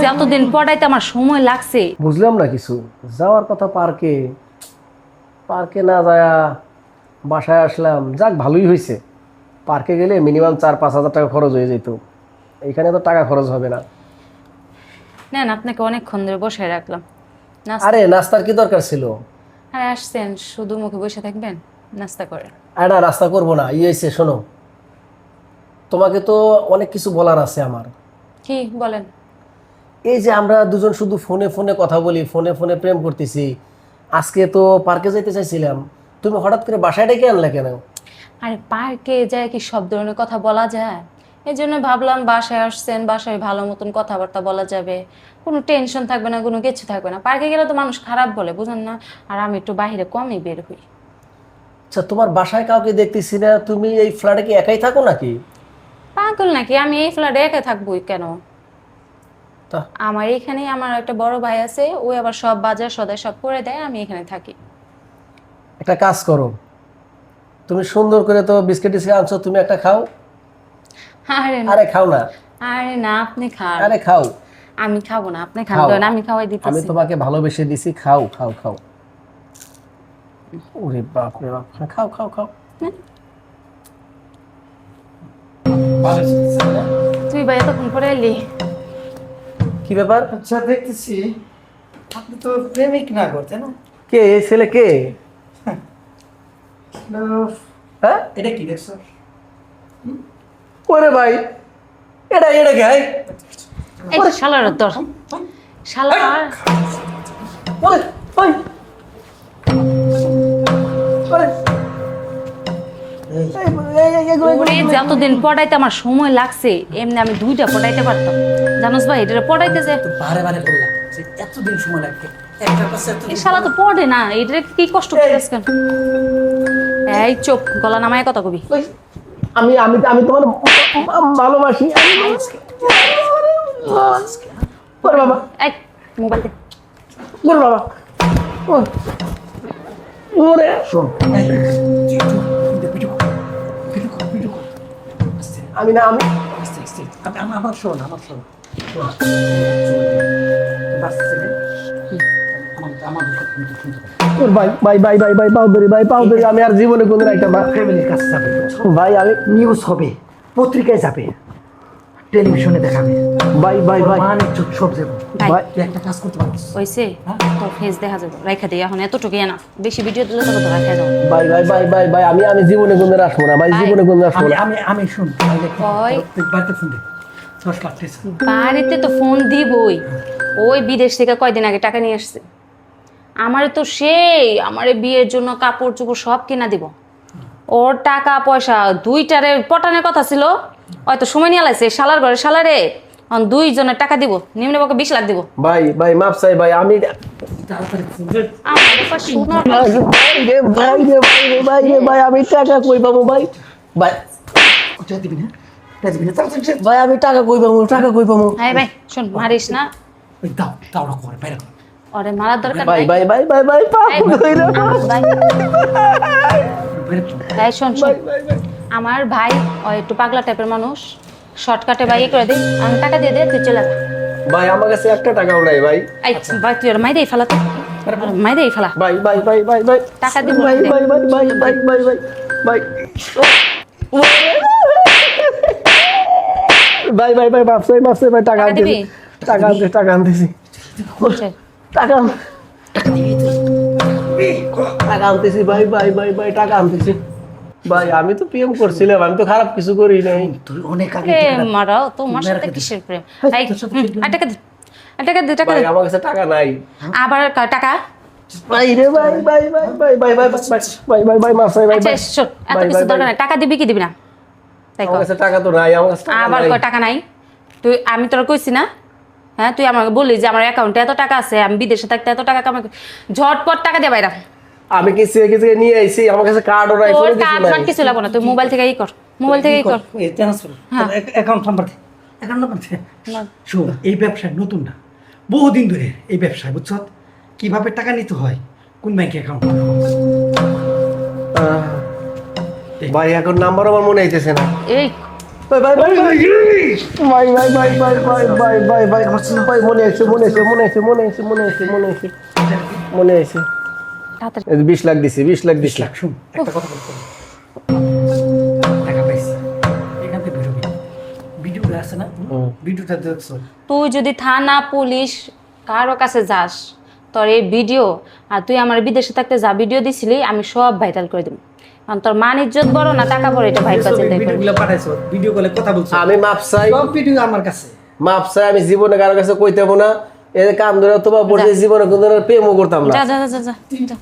যতদিন পড়াইতে আমার সময় লাগছে। বুঝলাম না কিছু। যাওয়ার কথা পার্কে, পার্কে না যায়া বাসায় আসলাম। যাক, ভালোই হয়েছে। পার্কে গেলে মিনিমাম 4-5 হাজার টাকা খরচ হয়ে যেত, এখানে তো টাকা খরচ হবে না। নেন, আপনাকে অনেকক্ষণ ধরে বসে রাখলাম। আরে নাস্তার কি দরকার ছিল? হ্যাঁ, আসছেন, শুধু মুখে বসে থাকবেন? নাস্তা করেন। না, নাস্তা করবো না। হয়েছে, শোনো, তোমাকে তো অনেক কিছু বলার আছে আমার। কি বলেন? এই যে আমরা দুজন শুধু ফোনে ফোনে কথা বলি, ফোনে ফোনে প্রেম করতেছি, আজকে তো পার্কে যাইতে চাইছিলাম, তুমি হঠাৎ করে বাসায় ডেকে আনলে কেন? আরে পার্কে যায় কি সব ধরনের কথা বলা যায়? এই জন্য ভাবলাম বাসায় আসছেন, বাসায় ভালো মতন কথাবার্তা বলা যাবে, কোনো টেনশন থাকবে না, কোনো কিছু থাকবে না। পার্কে গেলে তো মানুষ খারাপ বলে, বুঝেন না? আর আমি একটু বাইরে কমই বের হই। আচ্ছা, তোমার বাসায় কাউকে দেখতেছি না, তুমি এই ফ্ল্যাটে কি একাই থাকো নাকি? পাগল নাকি? আমি এই ফ্ল্যাটে একা থাকবোই কেন? তা আমার এখানেই আমার একটা বড় ভাই আছে, ওই আবার সব বাজার সদাই সব করে দেয়, আমি এখানে থাকি। একটা কাজ করো, তুমি সুন্দর করে তো বিস্কিট টিস্কিট আনছো, তুমি একটা খাও। আরে খাও না। আরে না, আপনি খান। আরে খাও। আমি খাবো না, আপনি খান। খাও। আমি খাওয়াই আমি দিতেছি। তোমাকে ভালোবেসে দিছি, খাও খাও খাও। ওরে বাপ রে বাপ, খাও খাও খাও। তুই ভাই এতক্ষণ পরে এলি? কি ব্যাপার? আচ্ছা, দেখতেছি আপনি তো প্রেমিক না করতে না? কে এই ছেলে? কে? হ্যাঁ, এটা কি দেখছো? ওরে ভাই, এটা এটা কে? এই তো শালার তোর শালা। ওই ওই ওরে যতদিন পড়াইতে আমার সময় লাগছে, এমনি আমি 2টা পড়াইতে পারতাম। জানোস ভাই, এটা পড়াইতে যায় বারে বারে বললাম যে এতদিন সময় লাগবে, একটা পাশে এই শালা তো পড়ে না, এটা কি কষ্ট করতেছ কেন? এই চুপ, গলা নামায় কথা কবি। আমি আমি আমি তোমার ভালোবাসি। ওরে বাবা, এই মোবাইল দে। ওরে বাবা, ওরে শোন, আমি না, আমি আমার শোন, আমার শোন, ভাই ভাই ভাই ভাই ভাই পাও ধরি, ভাই পাও ধরি, আমি আর জীবনে কোনদিন একটা ফ্যামিলির কাছে যাবে ভাই, আমি নিউজ হবে, পত্রিকায় যাবে, টেলিভিশনে দেখাবে, ভাই ভাই ভাই মানে সব যাবে। ভাই তুই একটা কাজ করতে পারিস, হইছে, তোর ফেস দেখা যাবে, রাইখা দে এখন, এতটুকুই না, বেশি ভিডিও দিলে তো রাইখা যাও। ভাই ভাই ভাই ভাই ভাই আমি আমি জীবনে কোনদিন আসবো না ভাই, জীবনে কোনদিন আসবো আমি না। আমি আমি শুন, ওই। বাড়িতে ফোন দে, 10 লাখ টাকা। বাড়িতে তো ফোন দিবই, ওই বিদেশ থেকে কয়দিন আগে টাকা নিয়ে আসছে। আমারে তো সেই আমারে বিয়ের জন্য কাপড় চোপড় সব কিনা দিব। ওর টাকা পয়সা 2টারে পটানোর কথা ছিল, হয়তো সময় নিয়ে লাইছে শালার ঘরে শালারে, 2জনের টাকা দিব, নিম্নে পক্ষে 20 লাখ দিব। ভাই ভাই মাপ চাই ভাই, আমি তাড়াতাড়ি ফোন দে। আমার ব্যাপার শুনো। ভাই রে ভাই রে ভাই রে ভাই রে ভাই, আমি টাকা কই পাবো ভাই? ভাই ওটা দিবি না, এটা দিবি না, তাড়াতাড়ি দে। ভাই আমি টাকা কই পাবো? টাকা কই পাবো? হ্যাঁ ভাই শোন, মারিস না, ওই দাও দাওড়া করে বাইরে কর। ওরে মারার দরকার ভাই নাই। ভাই ভাই ভাই ভাই পাবো এই, ধইরা ভাই, বাইরে কর। এই শোন শোন, আমার ভাই ও একটু পাগলা টাইপের মানুষ, শর্টকাটে ভাই করে দে, আমি টাকা দিয়ে দে, তুই চলে যা। ভাই আমার কাছে একটা টাকাও নাই ভাই। এই ভাই তুই ওর মাইরেই ফেলা, তো মাইরেই ফেলা। ভাই ভাই ভাই ভাই ভাই টাকা দিব, ভাই ভাই ভাই ভাই ভাই ভাই ভাই ভাই ভাই ভাই ভাই মাপ চাই, মাপ চাই ভাই, টাকা টাকা আনতেছি, দিবি? টাকা আনতেছি, টাকা আনতেছি, টাকা টাকা আনতেছি ভাই ভাই ভাই ভাই টাকা আনতেছি ভাই। আমি তো প্রেম করছিলাম, আমি তো খারাপ কিছু করি নাই। তুই অনেক আগে প্রেম থেকে মারাও তোমার সাথে কিসের প্রেম? এই টাকা দে, টাকা দে, টাকা ভাই দে। আমার কাছে টাকা নাই আবার টাকা? ভাই রে ভাই ভাই ভাই ভাই ভাই ভাই ভাই ভাই ভাই মাপ চাই ভাই আচ্ছা ভাই। শোন, এত ভাই, কিছু ভাই, দরকার ভাই। নাই, টাকা দিবি কি দিবি না তাই আমার কর। কাছে টাকা তো নাই, আমার কাছে টাকা আবার নাই। কয় টাকা নাই? তুই, আমি তোর কইছি না, হ্যাঁ তুই আমাকে বললি যে আমার অ্যাকাউন্টে এত টাকা আছে, আমি বিদেশে থাকতে এত টাকা কামাই, ঝটপট টাকা দিয়ে বাইরা। আমি কি চেয়ে কিছু নিয়ে আইছি, আমার কাছে কার্ডও নাই, তোর কোনো কিছু কার্ড নাই। ফার্ড কিছু লাগবে না, তুই মোবাইল থেকে ই কর, মোবাইল থেকে ই কর। এই ট্রান্সফার অ্যাকাউন্ট নাম্বার দে, অ্যাকাউন্ট নাম্বার দে। না। শোন, এই ব্যবসায় নতুন না, বহুদিন ধরে এই ব্যবসায়, বুঝছ কিভাবে টাকা নিতে হয়, কোন ব্যাংকে অ্যাকাউন্ট। ভাই এখন নাম্বার আমার মনে আইতেছে না। এই ভাই ভাই ভাই ভাই ভাই ভাই ভাই ভাই ভাই ভাই ভাই ভাই আমার ছিল ভাই মনে আছে মনে আছে মনে আছে মনে আছে মনে আছে মনে আছে মনে আছে তাড়াতাড়ি 20 লাখ দিছি 20 লাখ দিছি। শুন একটা কথা বলতে টাকা পাইছি এখান থেকে বেরোবি ভিডিওটা আছে না ভিডিওটা দেখছো তুই যদি থানা পুলিশ কারো কাছে যাস তোর এই ভিডিও আর তুই আমার বিদেশে থাকতে যা ভিডিও দিছিলি আমি সব ভাইরাল করে দেবো কারণ তোর মান ইজ্জত বড় না টাকা বড় এটা ভাইবা চিন্তা করবি ভিডিওগুলো পাঠাইছো ভিডিও কলে কথা বলছো আমি মাপ চাই সব ভিডিও আমার কাছে মাপ চাই আমি জীবনে কারো কাছে কইতে হবো না এর কাম ধরে তোমার বসে জীবনে কোনো প্রেমও করতাম না। যা যা যা যা যা